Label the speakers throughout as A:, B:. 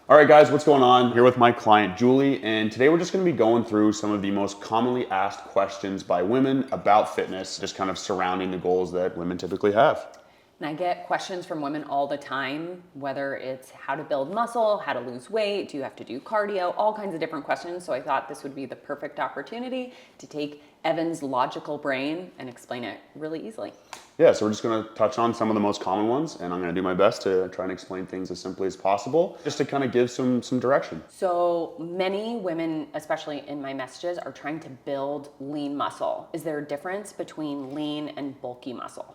A: All right, guys, what's going on? Here with my client, Julie, and today we're just gonna be going through some of the most commonly asked questions by women about fitness, just kind of surrounding the goals that women typically have.
B: And I get questions from women all the time, whether it's how to build muscle, how to lose weight, do you have to do cardio, all kinds of different questions. So I thought this would be the perfect opportunity to take Evan's logical brain and explain it really easily.
A: Yeah, so we're just gonna touch on some of the most common ones, and I'm gonna do my best to try and explain things as simply as possible, just to kind of give some direction.
B: So many women, especially in my messages, are trying to build lean muscle. Is there a difference between lean and bulky muscle?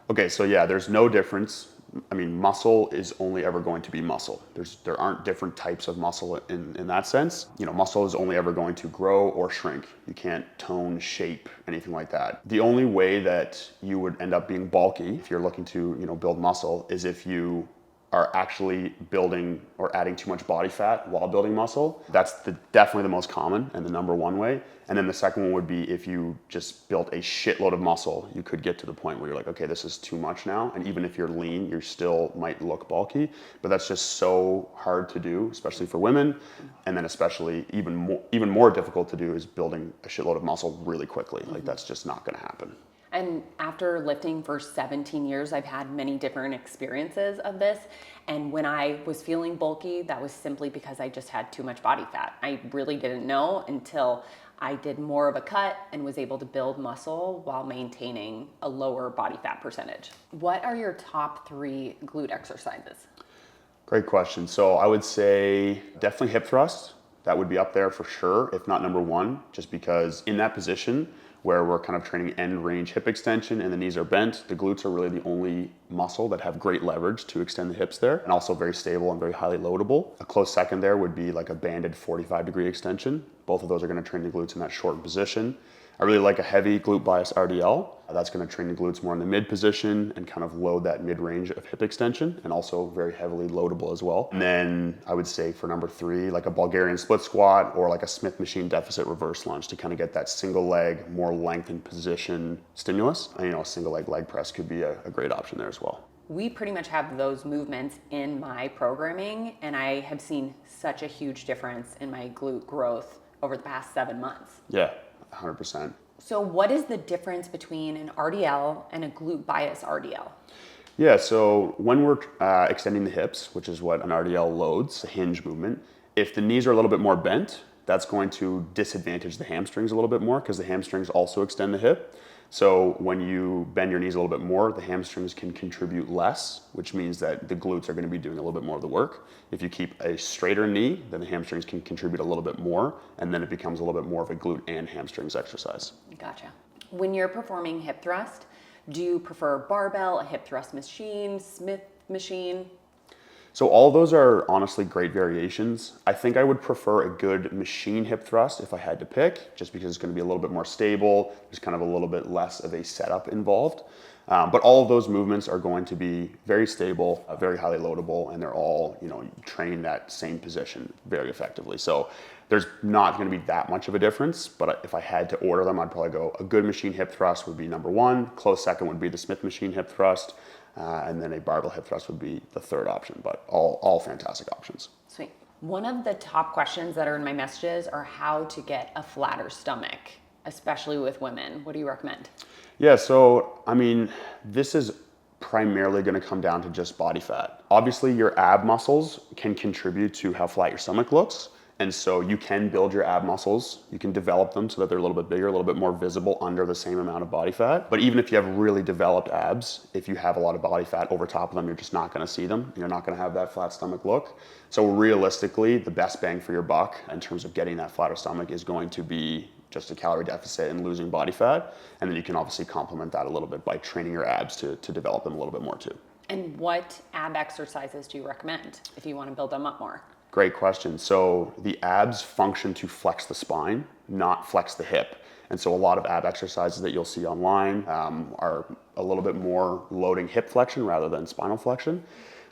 A: Okay, so yeah, there's no difference. I mean, muscle is only ever going to be muscle. There aren't different types of muscle in that sense. You know, muscle is only ever going to grow or shrink. You can't tone, shape, anything like that. The only way that you would end up being bulky if you're looking to, build muscle is if you are actually building or adding too much body fat while building muscle. That's definitely the most common and the number one way. And then the second one would be if you just built a shitload of muscle, you could get to the point where you're like, okay, this is too much now. And even if you're lean, you still might look bulky, but that's just so hard to do, especially for women. And then especially even more difficult to do is building a shitload of muscle really quickly. Like that's just not gonna happen.
B: And after lifting for 17 years, I've had many different experiences of this. And when I was feeling bulky, that was simply because I just had too much body fat. I really didn't know until I did more of a cut and was able to build muscle while maintaining a lower body fat percentage. What are your top 3 glute exercises?
A: Great question. So I would say definitely hip thrust. That would be up there for sure, if not number one, just because in that position where we're kind of training end range hip extension and the knees are bent, the glutes are really the only muscle that have great leverage to extend the hips there, and also very stable and very highly loadable. A close second there would be like a banded 45-degree extension. Both of those are gonna train the glutes in that short position. I really like a heavy glute bias RDL. That's going to train the glutes more in the mid position and kind of load that mid range of hip extension, and also very heavily loadable as well. And then I would say for number 3, like a Bulgarian split squat or like a Smith machine deficit reverse lunge to kind of get that single leg, more lengthened position stimulus. And, a single leg press could be a great option there as well.
B: We pretty much have those movements in my programming, and I have seen such a huge difference in my glute growth over the past 7 months.
A: Yeah. 100%.
B: So what is the difference between an RDL and a glute bias RDL?
A: Yeah, so when we're extending the hips, which is what an RDL loads, a hinge movement, if the knees are a little bit more bent, that's going to disadvantage the hamstrings a little bit more because the hamstrings also extend the hip. So when you bend your knees a little bit more, the hamstrings can contribute less, which means that the glutes are going to be doing a little bit more of the work. If you keep a straighter knee, then the hamstrings can contribute a little bit more, and then it becomes a little bit more of a glute and hamstrings exercise.
B: Gotcha. When you're performing hip thrust, do you prefer barbell, a hip thrust machine, Smith machine?
A: So all those are honestly great variations. I think I would prefer a good machine hip thrust if I had to pick, just because it's going to be a little bit more stable. There's kind of a little bit less of a setup involved. But all of those movements are going to be very stable, very highly loadable, and they're all, train that same position very effectively. So there's not going to be that much of a difference, but if I had to order them, I'd probably go a good machine hip thrust would be number 1. Close second would be the Smith machine hip thrust. And then a barbell hip thrust would be the third option, but all fantastic options.
B: Sweet. One of the top questions that are in my messages are how to get a flatter stomach, especially with women. What do you recommend?
A: Yeah, so this is primarily going to come down to just body fat. Obviously, your ab muscles can contribute to how flat your stomach looks. And so you can build your ab muscles, you can develop them so that they're a little bit bigger, a little bit more visible under the same amount of body fat. But even if you have really developed abs, if you have a lot of body fat over top of them, you're just not gonna see them. You're not gonna have that flat stomach look. So realistically, the best bang for your buck in terms of getting that flatter stomach is going to be just a calorie deficit and losing body fat. And then you can obviously complement that a little bit by training your abs to develop them a little bit more too.
B: And what ab exercises do you recommend if you want to build them up more?
A: Great question. So the abs function to flex the spine, not flex the hip. And so a lot of ab exercises that you'll see online are a little bit more loading hip flexion rather than spinal flexion.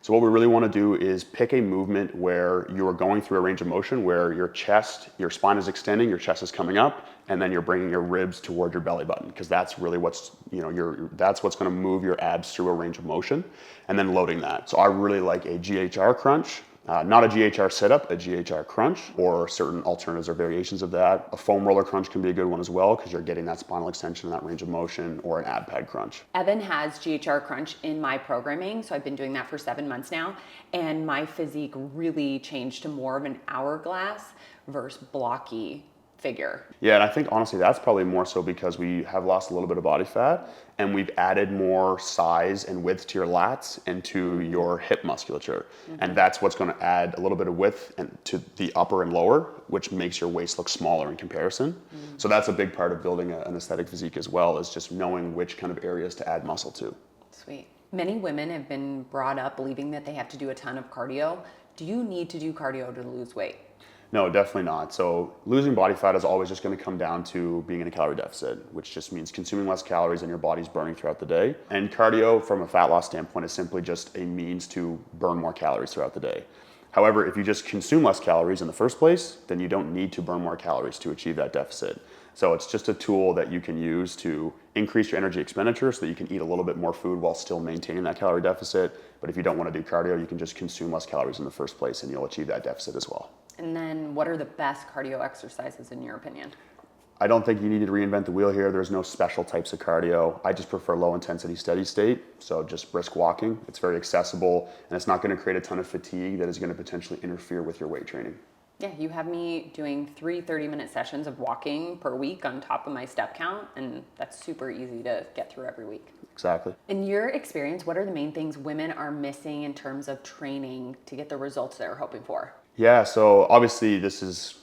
A: So what we really want to do is pick a movement where you are going through a range of motion where your spine is extending, your chest is coming up, and then you're bringing your ribs toward your belly button, because that's really what's, that's what's going to move your abs through a range of motion, and then loading that. So I really like a GHR crunch, Not a GHR sit-up, a GHR crunch, or certain alternatives or variations of that. A foam roller crunch can be a good one as well because you're getting that spinal extension and that range of motion, or an ab pad crunch.
B: Evan has GHR crunch in my programming, so I've been doing that for 7 months now, and my physique really changed to more of an hourglass versus blocky figure.
A: Yeah, and I think honestly that's probably more so because we have lost a little bit of body fat and we've added more size and width to your lats and to your hip musculature. And that's what's going to add a little bit of width and to the upper and lower, which makes your waist look smaller in comparison. So that's a big part of building an aesthetic physique as well, is just knowing which kind of areas to add muscle to.
B: Sweet. Many women have been brought up believing that they have to do a ton of cardio. Do you need to do cardio to lose weight?
A: No, definitely not. So losing body fat is always just going to come down to being in a calorie deficit, which just means consuming less calories than your body's burning throughout the day. And cardio, from a fat loss standpoint, is simply just a means to burn more calories throughout the day. However, if you just consume less calories in the first place, then you don't need to burn more calories to achieve that deficit. So it's just a tool that you can use to increase your energy expenditure so that you can eat a little bit more food while still maintaining that calorie deficit. But if you don't want to do cardio, you can just consume less calories in the first place and you'll achieve that deficit as well.
B: And then what are the best cardio exercises in your opinion?
A: I don't think you need to reinvent the wheel here. There's no special types of cardio. I just prefer low intensity, steady state. So just brisk walking. It's very accessible and it's not going to create a ton of fatigue that is going to potentially interfere with your weight training.
B: Yeah, you have me doing 3 30-minute sessions of walking per week on top of my step count, and that's super easy to get through every week.
A: Exactly.
B: In your experience, what are the main things women are missing in terms of training to get the results they're hoping for?
A: Yeah, so obviously this is,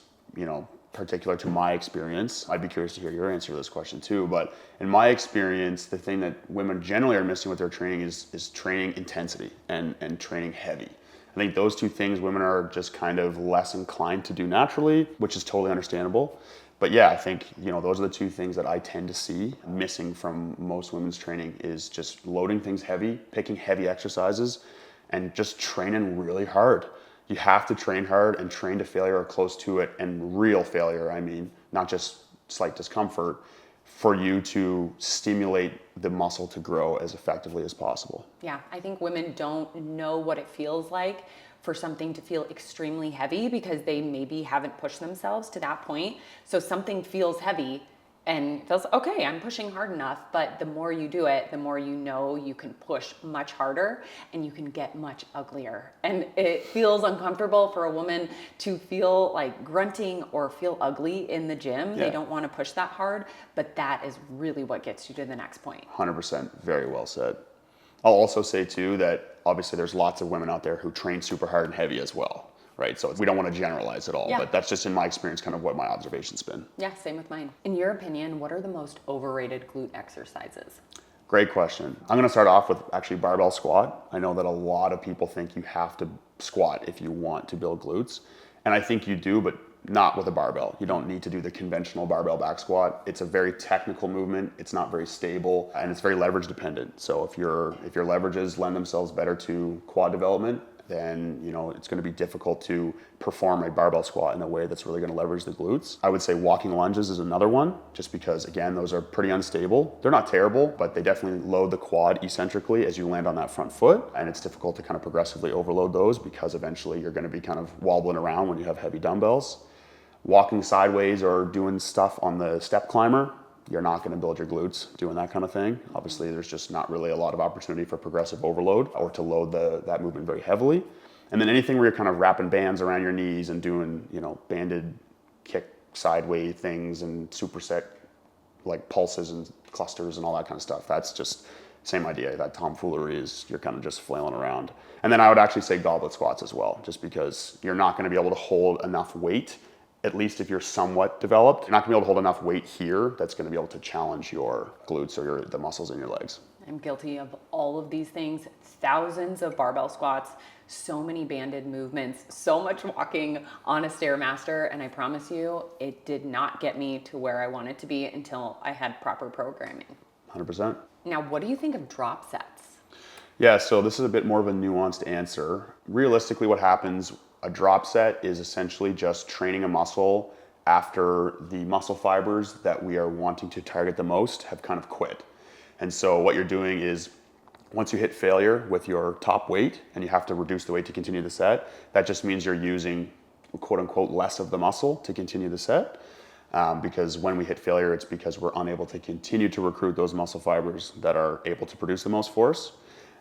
A: particular to my experience. I'd be curious to hear your answer to this question too, but in my experience, the thing that women generally are missing with their training is training intensity and training heavy. I think those two things women are just kind of less inclined to do naturally, which is totally understandable. But yeah, I think, those are the two things that I tend to see missing from most women's training is just loading things heavy, picking heavy exercises, and just training really hard. You have to train hard and train to failure or close to it, and real failure, I mean, not just slight discomfort, for you to stimulate the muscle to grow as effectively as possible.
B: Yeah, I think women don't know what it feels like for something to feel extremely heavy because they maybe haven't pushed themselves to that point. So something feels heavy and feels, okay, I'm pushing hard enough, but the more you do it, the more you know you can push much harder and you can get much uglier. And it feels uncomfortable for a woman to feel like grunting or feel ugly in the gym.
A: Yeah.
B: They don't want to push that hard, but that is really what gets you to the next point.
A: 100%, very well said. I'll also say too that obviously there's lots of women out there who train super hard and heavy as well. Right, so we don't want to generalize at all, but that's just in my experience kind of what my observation's been.
B: Yeah, same with mine. In your opinion, what are the most overrated glute exercises?
A: Great question. I'm going to start off with actually barbell squat. I know that a lot of people think you have to squat if you want to build glutes, and I think you do, but not with a barbell. You don't need to do the conventional barbell back squat. It's a very technical movement. It's not very stable, and it's very leverage dependent. So if your leverages lend themselves better to quad development, then it's going to be difficult to perform a barbell squat in a way that's really going to leverage the glutes. I would say walking lunges is another one, just because again, those are pretty unstable. They're not terrible, but they definitely load the quad eccentrically as you land on that front foot, and it's difficult to kind of progressively overload those because eventually you're going to be kind of wobbling around when you have heavy dumbbells. Walking sideways or doing stuff on the step climber, you're not going to build your glutes doing that kind of thing. Obviously, there's just not really a lot of opportunity for progressive overload or to load that movement very heavily. And then anything where you're kind of wrapping bands around your knees and doing, banded kick sideways things and superset like pulses and clusters and all that kind of stuff. That's just same idea. That tomfoolery is you're kind of just flailing around. And then I would actually say goblet squats as well, just because you're not going to be able to hold enough weight. At least if you're somewhat developed, you're not gonna be able to hold enough weight here that's gonna be able to challenge your glutes or the muscles in your legs.
B: I'm guilty of all of these things. Thousands of barbell squats, so many banded movements, so much walking on a Stairmaster, and I promise you, it did not get me to where I wanted to be until I had proper programming.
A: 100%.
B: Now, what do you think of drop sets?
A: Yeah, so this is a bit more of a nuanced answer. Realistically, what happens, a drop set is essentially just training a muscle after the muscle fibers that we are wanting to target the most have kind of quit. And so what you're doing is Once you hit failure with your top weight and you have to reduce the weight to continue the set, that just means you're using quote unquote less of the muscle to continue the set. Because when we hit failure, it's because we're unable to continue to recruit those muscle fibers that are able to produce the most force.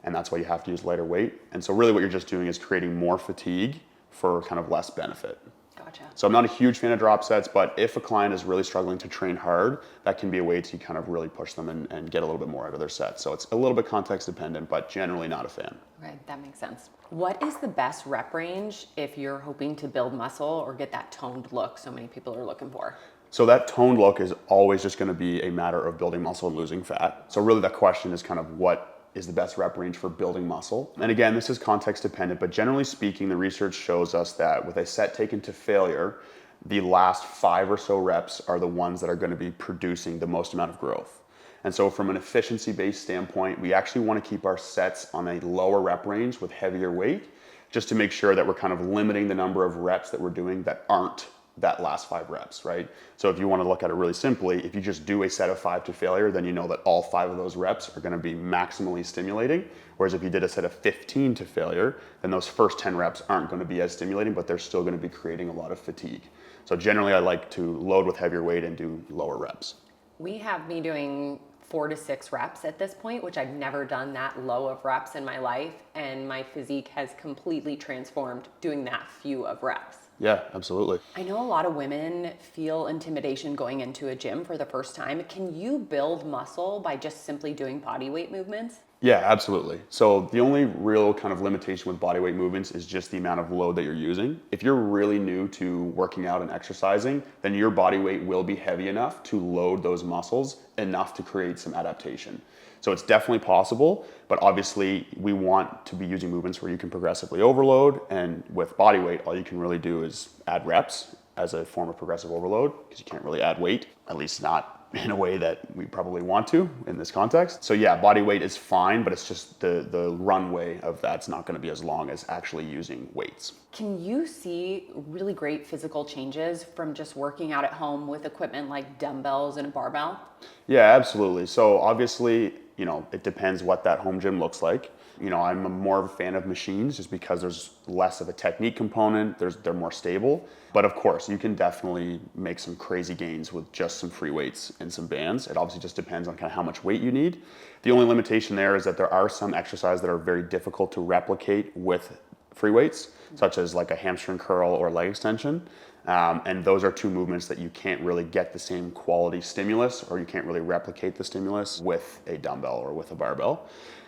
A: And that's why you have to use lighter weight. And so really what you're just doing is creating more fatigue for kind of less benefit.
B: Gotcha.
A: So I'm not a huge fan of drop sets, but if a client is really struggling to train hard, that can be a way to kind of really push them and get a little bit more out of their set. So it's a little bit context dependent, but generally not a fan.
B: Right, that makes sense. What is the best rep range if you're hoping to build muscle or get that toned look so many people are looking for?
A: So that toned look is always just going to be a matter of building muscle and losing fat. So really the question is kind of what is the best rep range for building muscle. And again, this is context dependent, but generally speaking, the research shows us that with a set taken to failure, the last 5 or so reps are the ones that are going to be producing the most amount of growth. And so from an efficiency-based standpoint, we actually want to keep our sets on a lower rep range with heavier weight, just to make sure that we're kind of limiting the number of reps that we're doing that aren't that last 5 reps, right? So if you want to look at it really simply, if you just do a set of 5 to failure, then you know that all 5 of those reps are going to be maximally stimulating. Whereas if you did a set of 15 to failure, then those first 10 reps aren't going to be as stimulating, but they're still going to be creating a lot of fatigue. So generally I like to load with heavier weight and do lower reps.
B: We have me doing 4 to 6 reps at this point, which I've never done that low of reps in my life. And my physique has completely transformed doing that few of reps.
A: Yeah, absolutely.
B: I know a lot of women feel intimidation going into a gym for the first time. Can you build muscle by just simply doing body weight movements?
A: Yeah, absolutely. So the only real kind of limitation with bodyweight movements is just the amount of load that you're using. If you're really new to working out and exercising, then your body weight will be heavy enough to load those muscles enough to create some adaptation. So it's definitely possible, but obviously we want to be using movements where you can progressively overload, and with body weight, all you can really do is add reps as a form of progressive overload, because you can't really add weight, at least not in a way that we probably want to in this context. So yeah, body weight is fine, but it's just the runway of that's not going to be as long as actually using weights.
B: Can you see really great physical changes from just working out at home with equipment like dumbbells and a barbell?
A: Yeah, absolutely. So obviously, it depends what that home gym looks like. I'm more of a fan of machines just because there's less of a technique component, they're more stable. But of course, you can definitely make some crazy gains with just some free weights and some bands. It obviously just depends on kind of how much weight you need. The only limitation there is that there are some exercises that are very difficult to replicate with free weights, such as like a hamstring curl or leg extension. And those are 2 movements that you can't really get the same quality stimulus, or you can't really replicate the stimulus with a dumbbell or with a barbell.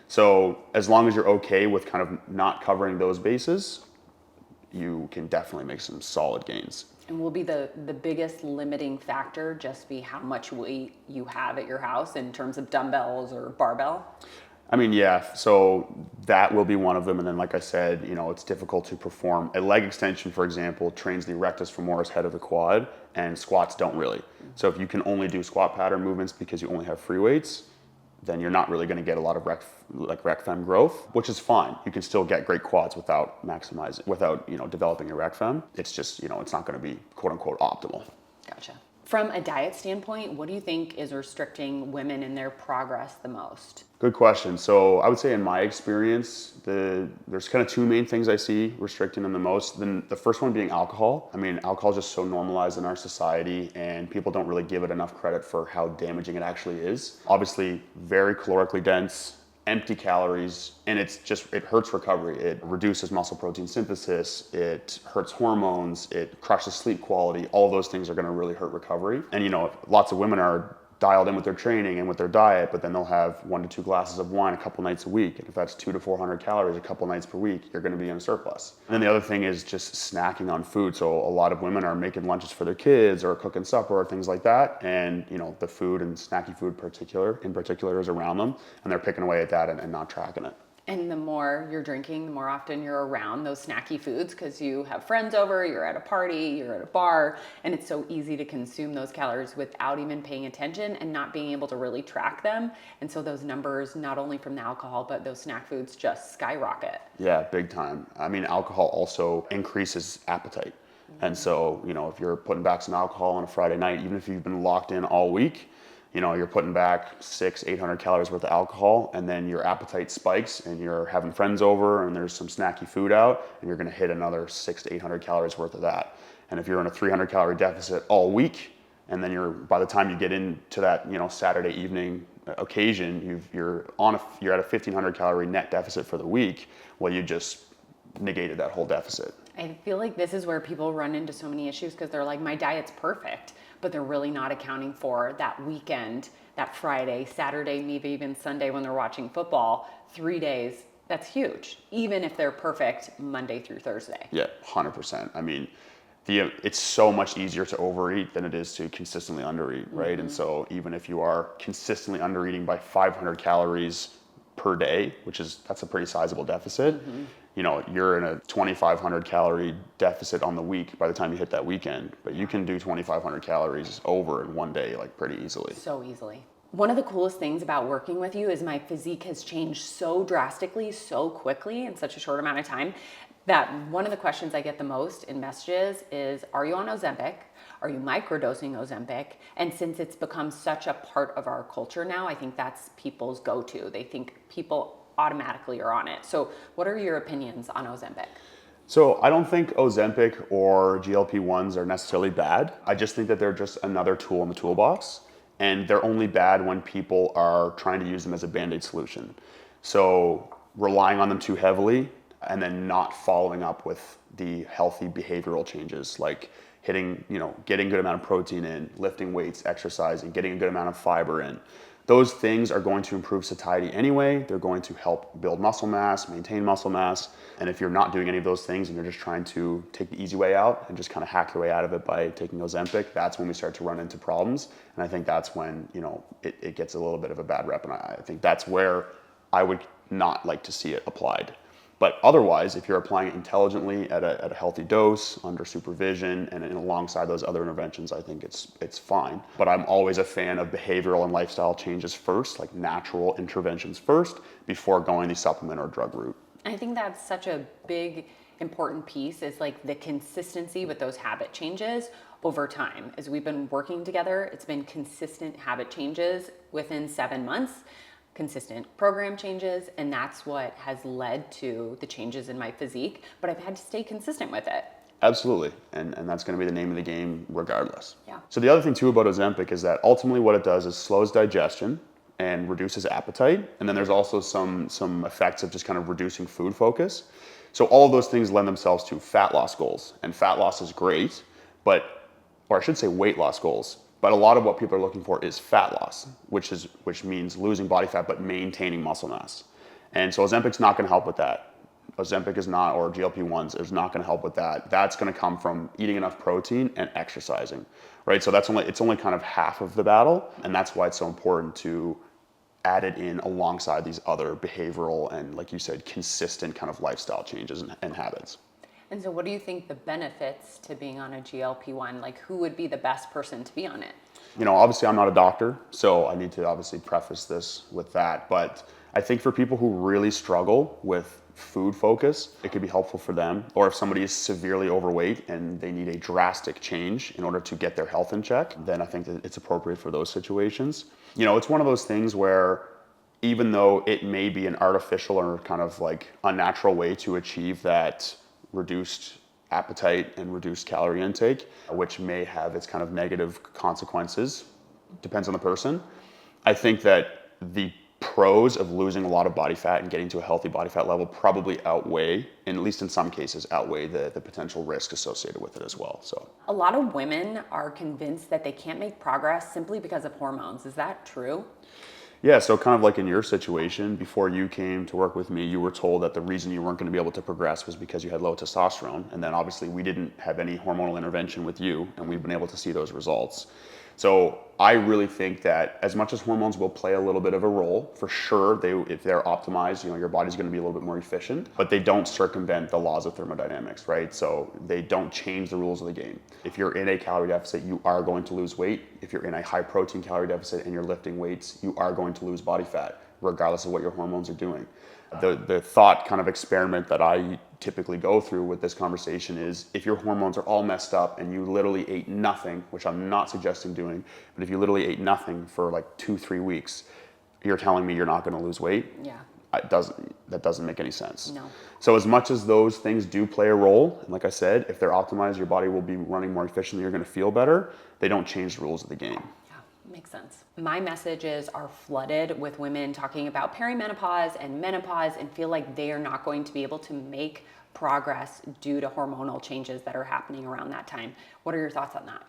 A: So as long as you're okay with kind of not covering those bases, you can definitely make some solid gains.
B: And will be the biggest limiting factor just be how much weight you have at your house in terms of dumbbells or barbell?
A: I mean, yeah, so that will be one of them. And then, like I said, it's difficult to perform. A leg extension, for example, trains the rectus femoris, head of the quad, and squats don't really. So if you can only do squat pattern movements because you only have free weights, then you're not really going to get a lot of rec fem growth, which is fine. You can still get great quads without developing your rec fem. It's just, it's not going to be quote unquote optimal.
B: Gotcha. From a diet standpoint, what do you think is restricting women in their progress the most?
A: Good question. So I would say in my experience, there's kind of 2 main things I see restricting them the most. Then the first one being alcohol. I mean, alcohol is just so normalized in our society, and people don't really give it enough credit for how damaging it actually is. Obviously, very calorically dense, empty calories, and it hurts recovery. It reduces muscle protein synthesis, it hurts hormones, it crushes sleep quality. All those things are going to really hurt recovery. And lots of women are dialed in with their training and with their diet, but then they'll have 1 to 2 glasses of wine a couple nights a week. And if that's 200 to 400 calories a couple nights per week, you're going to be in a surplus. And then the other thing is just snacking on food. So a lot of women are making lunches for their kids or cooking supper or things like that. And the food and snacky food in particular is around them, and they're picking away at that and not tracking it.
B: And the more you're drinking, the more often you're around those snacky foods because you have friends over, you're at a party, you're at a bar, and it's so easy to consume those calories without even paying attention and not being able to really track them. And so those numbers, not only from the alcohol, but those snack foods just skyrocket.
A: Yeah, big time. I mean, alcohol also increases appetite. And so, if you're putting back some alcohol on a Friday night, even if you've been locked in all week, You know, you're putting back 800 calories worth of alcohol, and then your appetite spikes and you're having friends over and there's some snacky food out, and you're going to hit another 800 calories worth of that. And if you're in a 300 calorie deficit all week, and then by the time you get into that, you know, Saturday evening occasion, you're at a 1,500 calorie net deficit for the week. Well, you just negated that whole deficit.
B: I feel like this is where people run into so many issues because they're like, my diet's perfect, but they're really not accounting for that weekend, that Friday, Saturday, maybe even Sunday when they're watching football, 3 days. That's huge, even if they're perfect Monday through Thursday.
A: Yeah, 100%. I mean, it's so much easier to overeat than it is to consistently undereat, right? And so even if you are consistently undereating by 500 calories per day, that's a pretty sizable deficit, you know, you're in a 2,500 calorie deficit on the week by the time you hit that weekend, but you can do 2,500 calories over in one day, like pretty easily.
B: So easily. One of the coolest things about working with you is my physique has changed so drastically, so quickly in such a short amount of time that one of the questions I get the most in messages is, are you on Ozempic? Are you microdosing Ozempic? And since it's become such a part of our culture now, I think that's people's go-to. They think people automatically are on it. So what are your opinions on Ozempic?
A: So I don't think Ozempic or GLP-1s are necessarily bad. I just think that they're just another tool in the toolbox, and they're only bad when people are trying to use them as a Band-Aid solution. So relying on them too heavily and then not following up with the healthy behavioral changes like getting a good amount of protein in, lifting weights, exercising, getting a good amount of fiber in. Those things are going to improve satiety anyway. They're going to help build muscle mass, maintain muscle mass. And if you're not doing any of those things and you're just trying to take the easy way out and just kind of hack your way out of it by taking Ozempic, that's when we start to run into problems. And I think that's when, you know, it gets a little bit of a bad rep. And I think that's where I would not like to see it applied. But otherwise, if you're applying it intelligently at a healthy dose, under supervision, and alongside those other interventions, I think it's fine. But I'm always a fan of behavioral and lifestyle changes first, like natural interventions first, before going the supplement or drug route.
B: I think that's such a big, important piece is like the consistency with those habit changes over time. As we've been working together, it's been consistent habit changes within 7 months. Consistent program changes, and that's what has led to the changes in my physique, but I've had to stay consistent with it.
A: Absolutely, and that's going to be the name of the game regardless.
B: Yeah.
A: So the other thing too about Ozempic is that ultimately what it does is slows digestion and reduces appetite, and then there's also some effects of just kind of reducing food focus. So all of those things lend themselves to fat loss goals, and fat loss is great, or I should say weight loss goals. But a lot of what people are looking for is fat loss, which means losing body fat but maintaining muscle mass. And so Ozempic's not going to help with that. Ozempic is not, or GLP-1s is not going to help with that. That's going to come from eating enough protein and exercising, right? So it's only kind of half of the battle, and that's why it's so important to add it in alongside these other behavioral and, like you said, consistent kind of lifestyle changes and habits.
B: And so what do you think the benefits to being on a GLP-1, like who would be the best person to be on it?
A: You know, obviously I'm not a doctor, so I need to obviously preface this with that. But I think for people who really struggle with food focus, it could be helpful for them. Or if somebody is severely overweight and they need a drastic change in order to get their health in check, then I think that it's appropriate for those situations. You know, it's one of those things where even though it may be an artificial or kind of like unnatural way to achieve that reduced appetite and reduced calorie intake, which may have its kind of negative consequences, depends on the person. I think that the pros of losing a lot of body fat and getting to a healthy body fat level probably outweigh, and at least in some cases, outweigh the potential risk associated with it as well. So
B: a lot of women are convinced that they can't make progress simply because of hormones. Is that true?
A: Yeah, so kind of like in your situation, before you came to work with me, you were told that the reason you weren't going to be able to progress was because you had low testosterone. And then obviously we didn't have any hormonal intervention with you, and we've been able to see those results. So I really think that as much as hormones will play a little bit of a role, for sure, if they're optimized, you know, your body's going to be a little bit more efficient, but they don't circumvent the laws of thermodynamics, right? So they don't change the rules of the game. If you're in a calorie deficit, you are going to lose weight. If you're in a high protein calorie deficit and you're lifting weights, you are going to lose body fat. regardless of what your hormones are doing. The thought kind of experiment that I typically go through with this conversation is if your hormones are all messed up and you literally ate nothing, which I'm not suggesting doing, but if you literally ate nothing for like 2-3 weeks, you're telling me you're not going to lose weight?
B: Yeah.
A: That doesn't make any sense.
B: No.
A: So as much as those things do play a role, and like I said, if they're optimized, your body will be running more efficiently, you're going to feel better. They don't change the rules of the game.
B: Yeah, makes sense. My messages are flooded with women talking about perimenopause and menopause and feel like they are not going to be able to make progress due to hormonal changes that are happening around that time. What are your thoughts on that?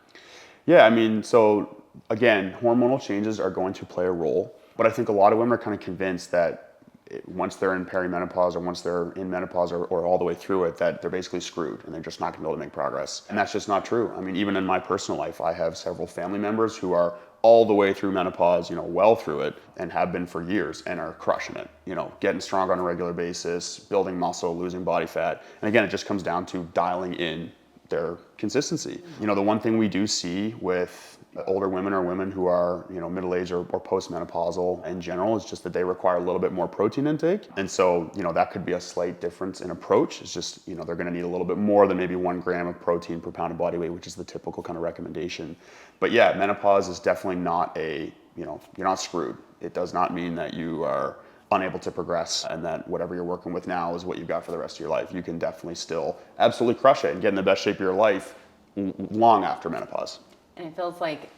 A: Yeah, I mean, so again, hormonal changes are going to play a role, but I think a lot of women are kind of convinced that once they're in perimenopause or once they're in menopause or all the way through it, that they're basically screwed and they're just not going to be able to make progress. And that's just not true. I mean, even in my personal life, I have several family members who are all the way through menopause, well through it, and have been for years and are crushing it, getting stronger on a regular basis, building muscle, losing body fat. And again, it just comes down to dialing in their consistency. The one thing we do see with older women or women who are, middle-aged or postmenopausal in general is just that they require a little bit more protein intake. And so, that could be a slight difference in approach. It's just, they're going to need a little bit more than maybe 1 gram of protein per pound of body weight, which is the typical kind of recommendation. But yeah, menopause is definitely not you're not screwed. It does not mean that you are unable to progress and that whatever you're working with now is what you've got for the rest of your life. You can definitely still absolutely crush it and get in the best shape of your life long after menopause.
B: And it feels like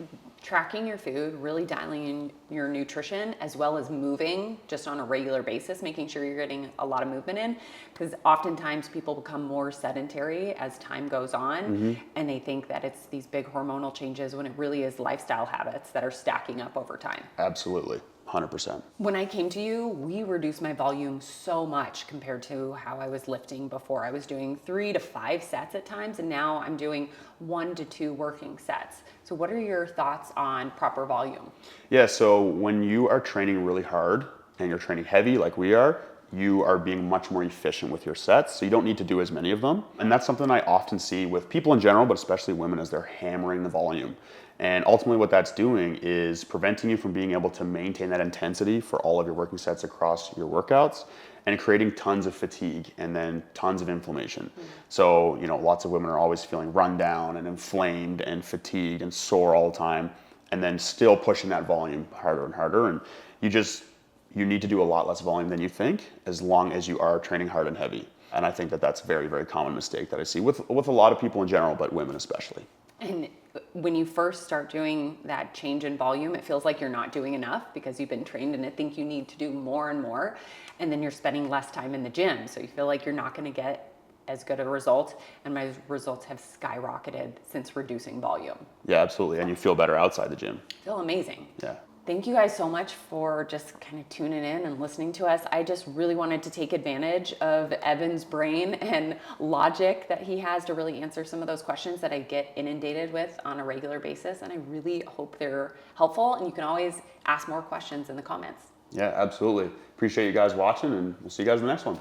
B: tracking your food, really dialing in your nutrition, as well as moving just on a regular basis, making sure you're getting a lot of movement in. Because oftentimes people become more sedentary as time goes on, and they think that it's these big hormonal changes when it really is lifestyle habits that are stacking up over time.
A: Absolutely. 100%.
B: When I came to you, we reduced my volume so much compared to how I was lifting before. I was doing 3 to 5 sets at times, and now I'm doing 1 to 2 working sets. So what are your thoughts on proper volume?
A: Yeah, so when you are training really hard and you're training heavy like we are, you are being much more efficient with your sets, so you don't need to do as many of them. And that's something I often see with people in general, but especially women, as they're hammering the volume. And ultimately what that's doing is preventing you from being able to maintain that intensity for all of your working sets across your workouts and creating tons of fatigue and then tons of inflammation. So, lots of women are always feeling run down and inflamed and fatigued and sore all the time, and then still pushing that volume harder and harder. And you need to do a lot less volume than you think as long as you are training hard and heavy. And I think that that's a very, very common mistake that I see with a lot of people in general, but women especially.
B: And when you first start doing that change in volume, it feels like you're not doing enough because you've been trained and think you need to do more and more. And then you're spending less time in the gym. So you feel like you're not going to get as good a result. And my results have skyrocketed since reducing volume.
A: Yeah, absolutely. And you feel better outside the gym.
B: I feel amazing.
A: Yeah.
B: Thank you guys so much for just kind of tuning in and listening to us. I just really wanted to take advantage of Evan's brain and logic that he has to really answer some of those questions that I get inundated with on a regular basis. And I really hope they're helpful. And you can always ask more questions in the comments.
A: Yeah, absolutely. Appreciate you guys watching, and we'll see you guys in the next one.